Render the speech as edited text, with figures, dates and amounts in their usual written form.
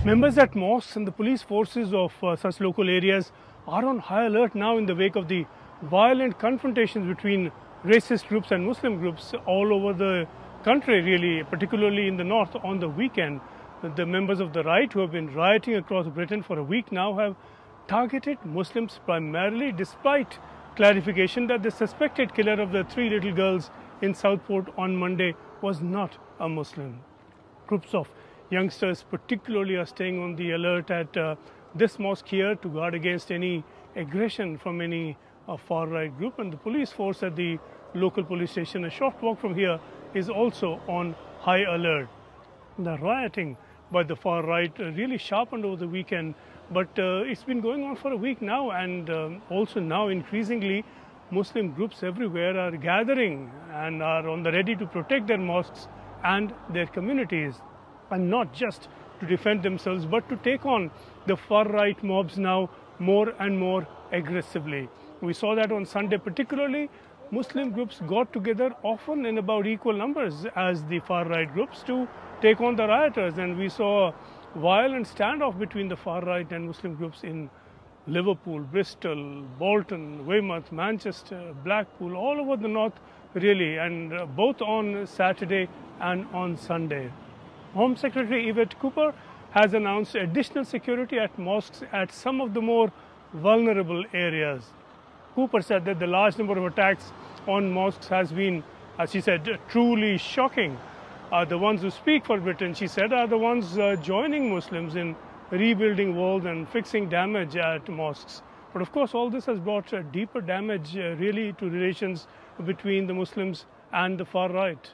Members at mosques and the police forces of such local areas are on high alert now in the wake of the violent confrontations between racist groups and Muslim groups all over the country, really, particularly in the north on the weekend. The members of the right who have been rioting across Britain for a week now have targeted Muslims primarily, despite clarification that the suspected killer of the 3 little girls in Southport on Monday was not a Muslim. Groups of youngsters particularly are staying on the alert at this mosque here to guard against any aggression from any far-right group, and the police force at the local police station, a short walk from here, is also on high alert. The rioting by the far right really sharpened over the weekend, but it's been going on for a week now, and also now increasingly Muslim groups everywhere are gathering and are on the ready to protect their mosques and their communities, and not just to defend themselves but to take on the far right mobs now more and more aggressively. We saw that on Sunday particularly. Muslim groups got together often in about equal numbers as the far right groups to take on the rioters, and we saw a violent standoff between the far right and Muslim groups in Liverpool, Bristol, Bolton, Weymouth, Manchester, Blackpool, all over the north really, and both on Saturday and on Sunday. Home Secretary Yvette Cooper has announced additional security at mosques at some of the more vulnerable areas. Cooper said that the large number of attacks on mosques has been, as she said, truly shocking. The ones who speak for Britain, she said, are the ones joining Muslims in rebuilding walls and fixing damage at mosques. But of course, all this has brought deeper damage really to relations between the Muslims and the far right.